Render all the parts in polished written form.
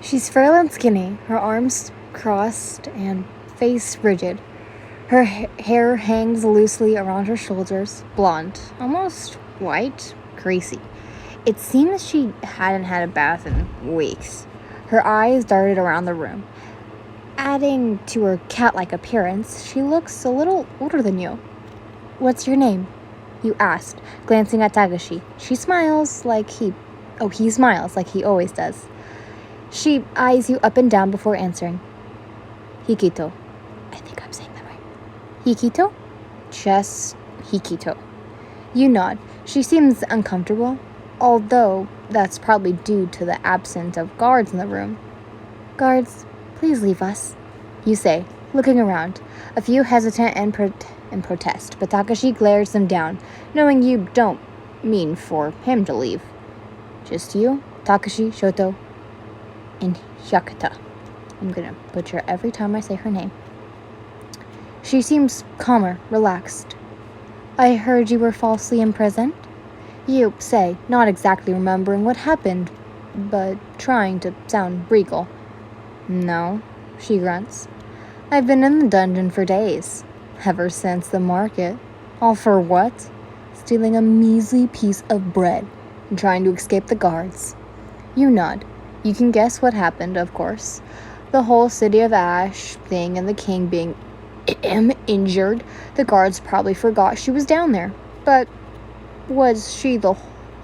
She's frail and skinny, her arms crossed and face rigid. Her hair hangs loosely around her shoulders, blonde, almost white, greasy. It seems she hadn't had a bath in weeks. Her eyes darted around the room. Adding to her cat-like appearance, she looks a little older than you. "What's your name?" you asked, glancing at Takashi. He smiles like he always does. She eyes you up and down before answering. "Hikito." I think I'm saying that right. "Hikito?" "Just Hikito." You nod. She seems uncomfortable, although that's probably due to the absence of guards in the room. "Guards, please leave us," you say, looking around. A few hesitant and protest, but Takashi glares them down, knowing you don't mean for him to leave. "Just you, Takashi, Shoto, and Hyakata." I'm gonna butcher every time I say her name. She seems calmer, relaxed. "I heard you were falsely imprisoned," you say, not exactly remembering what happened, but trying to sound regal. "No," she grunts. "I've been in the dungeon for days, ever since the market. All for what? Stealing a measly piece of bread and trying to escape the guards." You nod. You can guess what happened, of course. The whole city of Ash thing and the king being injured. The guards probably forgot she was down there. But was she the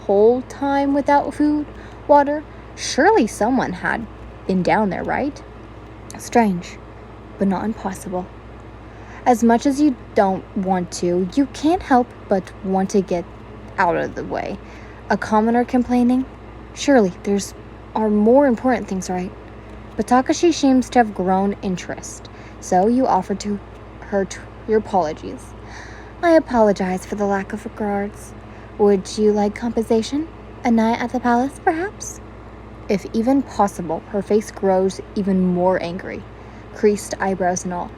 whole time without food, water? Surely someone had been down there, right? Strange, but not impossible. As much as you don't want to, you can't help but want to get out of the way. A commoner complaining? Surely are more important things, right? But Takashi seems to have grown interest, so you offer to her your apologies. "I apologize for the lack of guards. Would you like compensation? A night at the palace, perhaps?" If even possible, her face grows even more angry, creased eyebrows and all.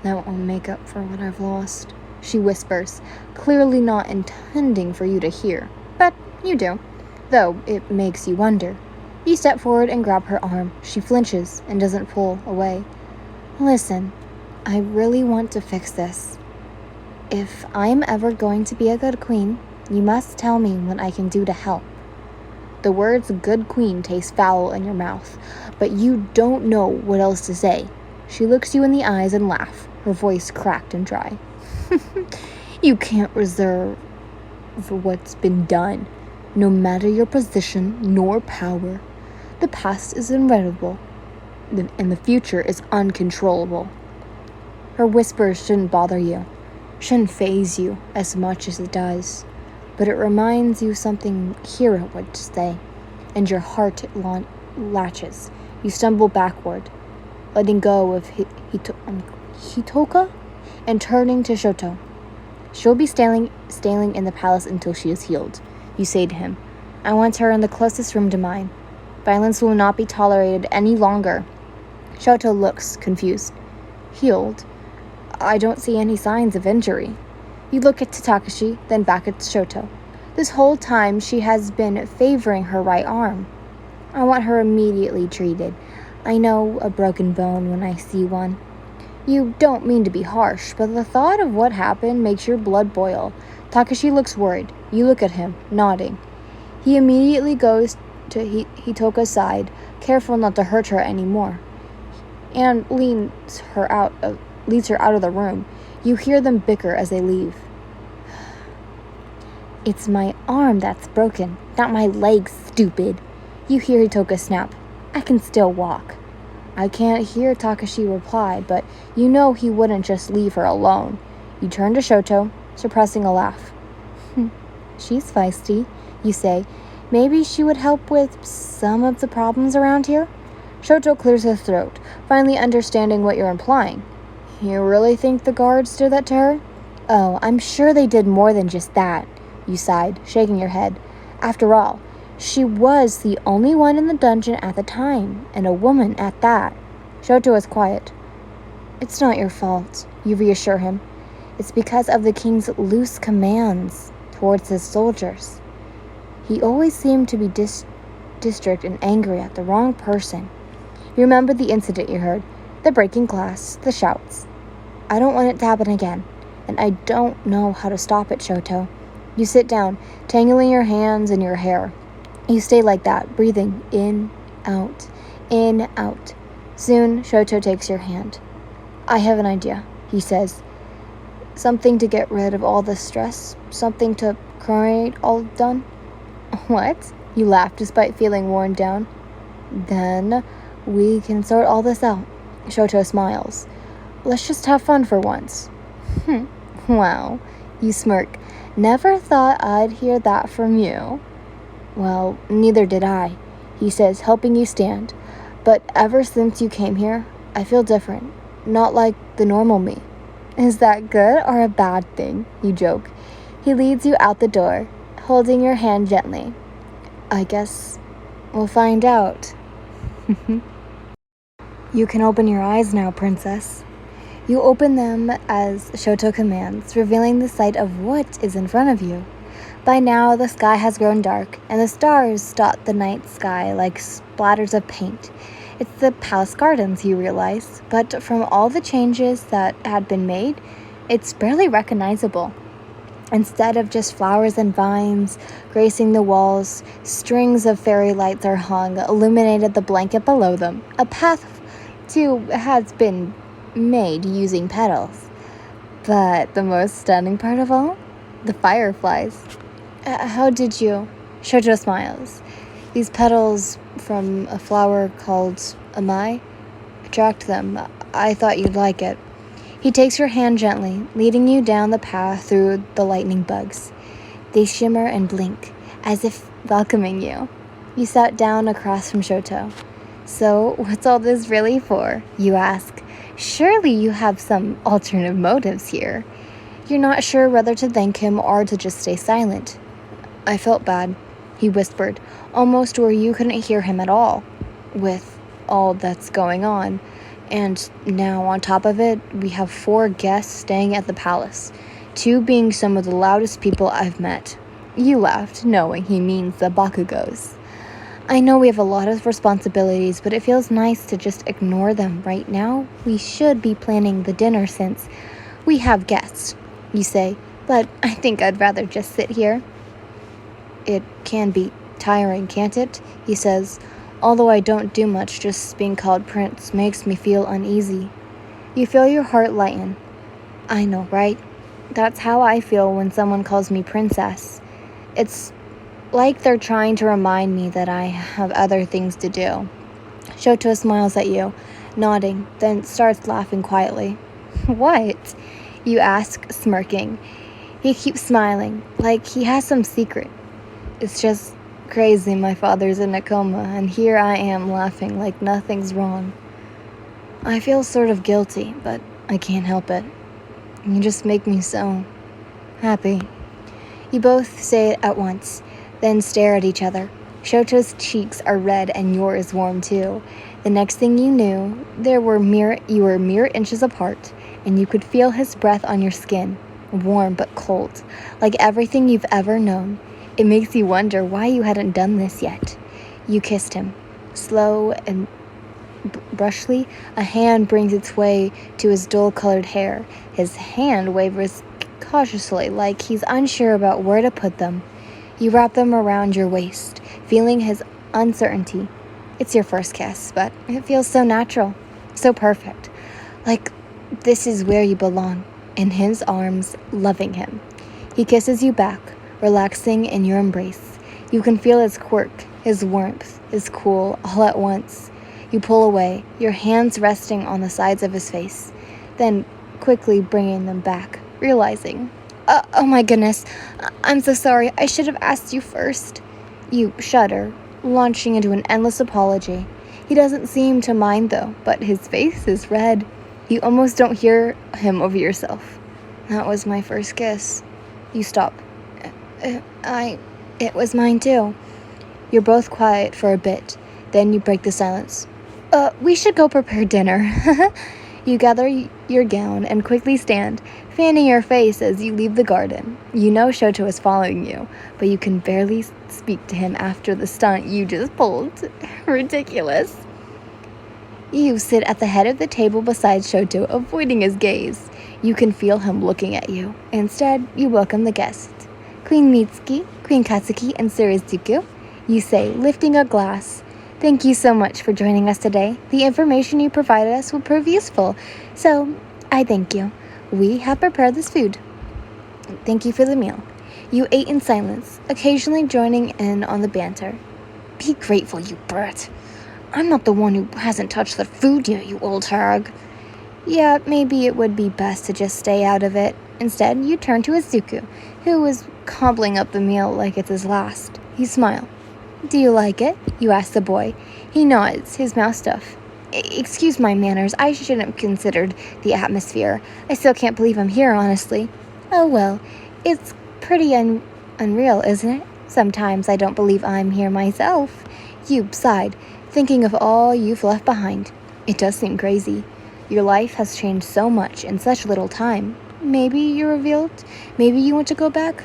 "That won't make up for what I've lost," she whispers, clearly not intending for you to hear. But you do, though it makes you wonder. You step forward and grab her arm. She flinches and doesn't pull away. "Listen, I really want to fix this. If I'm ever going to be a good queen, you must tell me what I can do to help." The words "good queen" taste foul in your mouth, but you don't know what else to say. She looks you in the eyes and laughs, her voice cracked and dry. "You can't reserve for what's been done, no matter your position nor power. The past is irreparable, and the future is uncontrollable." Her whispers shouldn't bother you, shouldn't faze you as much as it does, but it reminds you something Hira would say, and your heart latches. You stumble backward, letting go of Hitoka and turning to Shoto. "She'll be staying in the palace until she is healed," you say to him. "I want her in the closest room to mine. Violence will not be tolerated any longer." Shoto looks confused. "Healed? I don't see any signs of injury." You look at Takashi, then back at Shoto. This whole time she has been favoring her right arm. "I want her immediately treated. I know a broken bone when I see one." You don't mean to be harsh, but the thought of what happened makes your blood boil. Takashi looks worried. You look at him, nodding. He immediately goes to Hitoka's side, careful not to hurt her anymore, and leads her out of the room. You hear them bicker as they leave. "It's my arm that's broken, not my leg, stupid." You hear Hitoka snap. "I can still walk." I can't hear Takashi reply, but you know he wouldn't just leave her alone. You turn to Shoto, suppressing a laugh. "She's feisty," you say. "Maybe she would help with some of the problems around here?" Shoto clears his throat, finally understanding what you're implying. "You really think the guards did that to her?" "Oh, I'm sure they did more than just that," you sighed, shaking your head. After all, she was the only one in the dungeon at the time, and a woman at that. Shoto is quiet. "It's not your fault," you reassure him. "It's because of the king's loose commands towards his soldiers. He always seemed to be district and angry at the wrong person. You remember the incident you heard, the breaking glass, the shouts. I don't want it to happen again, and I don't know how to stop it, Shoto. You sit down, tangling your hands in your hair. You stay like that, breathing in, out, in, out. Soon, Shoto takes your hand. I have an idea, he says. Something to get rid of all the stress, something to create all done. What? You laugh despite feeling worn down. Then we can sort all this out. Shoto smiles. Let's just have fun for once. Wow, you smirk. Never thought I'd hear that from you. Well, neither did I, he says, helping you stand. But ever since you came here, I feel different. Not like the normal me. Is that good or a bad thing? You joke. He leads you out the door, holding your hand gently. I guess we'll find out. You can open your eyes now, princess. You open them as Shoto commands, revealing the sight of what is in front of you. By now, the sky has grown dark, and the stars dot the night sky like splatters of paint. It's the palace gardens, you realize, but from all the changes that had been made, it's barely recognizable. Instead of just flowers and vines gracing the walls, strings of fairy lights are hung, illuminated the blanket below them. A path has been made using petals. But the most stunning part of all? The fireflies. How did you? Shoto smiles. These petals from a flower called Amai attract them. I thought you'd like it. He takes your hand gently, leading you down the path through the lightning bugs. They shimmer and blink, as if welcoming you. You sat down across from Shoto. So, what's all this really for? You ask. Surely you have some alternative motives here. You're not sure whether to thank him or to just stay silent. I felt bad, he whispered, almost where you couldn't hear him at all. With all that's going on. And now, on top of it, we have 4 guests staying at the palace, 2 being some of the loudest people I've met. You laughed, knowing he means the Bakugos. I know we have a lot of responsibilities, but it feels nice to just ignore them right now. We should be planning the dinner since we have guests, you say, but I think I'd rather just sit here. It can be tiring, can't it? He says. Although I don't do much, just being called Prince makes me feel uneasy. You feel your heart lighten. I know, right? That's how I feel when someone calls me Princess. It's like they're trying to remind me that I have other things to do. Shoto smiles at you, nodding, then starts laughing quietly. What? You ask, smirking. He keeps smiling, like he has some secret. It's just crazy my father's in a coma, and here I am laughing like nothing's wrong. I feel sort of guilty, but I can't help it. You just make me so happy. You both say it at once, then stare at each other. Shoto's cheeks are red and yours warm too. The next thing you knew, you were mere inches apart, and you could feel his breath on your skin, warm but cold, like everything you've ever known. It makes you wonder why you hadn't done this yet. You kissed him. Slow and brushly, a hand brings its way to his dull-colored hair. His hand wavers cautiously, like he's unsure about where to put them. You wrap them around your waist, feeling his uncertainty. It's your first kiss, but it feels so natural, so perfect. Like this is where you belong, in his arms, loving him. He kisses you back, relaxing in your embrace. You can feel his quirk, his warmth, his cool, all at once. You pull away, your hands resting on the sides of his face, then quickly bringing them back, realizing, oh my goodness, I'm so sorry, I should have asked you first. You shudder, launching into an endless apology. He doesn't seem to mind though, but his face is red. You almost don't hear him over yourself. That was my first kiss. You stop. It was mine too. You're both quiet for a bit. Then you break the silence. We should go prepare dinner. You gather your gown and quickly stand, fanning your face as you leave the garden. You know Shoto is following you, but you can barely speak to him after the stunt you just pulled. Ridiculous. You sit at the head of the table beside Shoto, avoiding his gaze. You can feel him looking at you. Instead, you welcome the guests. Queen Mitsuki, Queen Katsuki, and Surizuku. You say, lifting a glass. Thank you so much for joining us today. The information you provided us will prove useful. So, I thank you. We have prepared this food. Thank you for the meal. You ate in silence, occasionally joining in on the banter. Be grateful, you brat. I'm not the one who hasn't touched the food yet, you old hag. Yeah, maybe it would be best to just stay out of it. Instead, you turn to Izuku, who was cobbling up the meal like it's his last. You smile. Do you like it? You ask the boy. He nods, his mouth stuffed. Excuse my manners, I shouldn't have considered the atmosphere. I still can't believe I'm here, honestly. Oh well, it's pretty unreal, isn't it? Sometimes I don't believe I'm here myself. You sighed, thinking of all you've left behind. It does seem crazy. Your life has changed so much in such little time. Maybe you're revealed? Maybe you want to go back?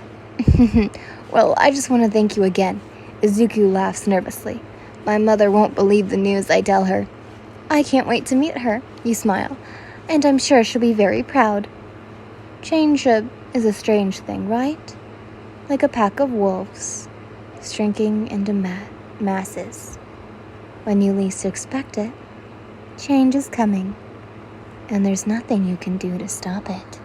Well, I just want to thank you again. Izuku laughs nervously. My mother won't believe the news I tell her. I can't wait to meet her, you smile. And I'm sure she'll be very proud. Change is a strange thing, right? Like a pack of wolves, shrinking into masses. When you least expect it, change is coming. And there's nothing you can do to stop it.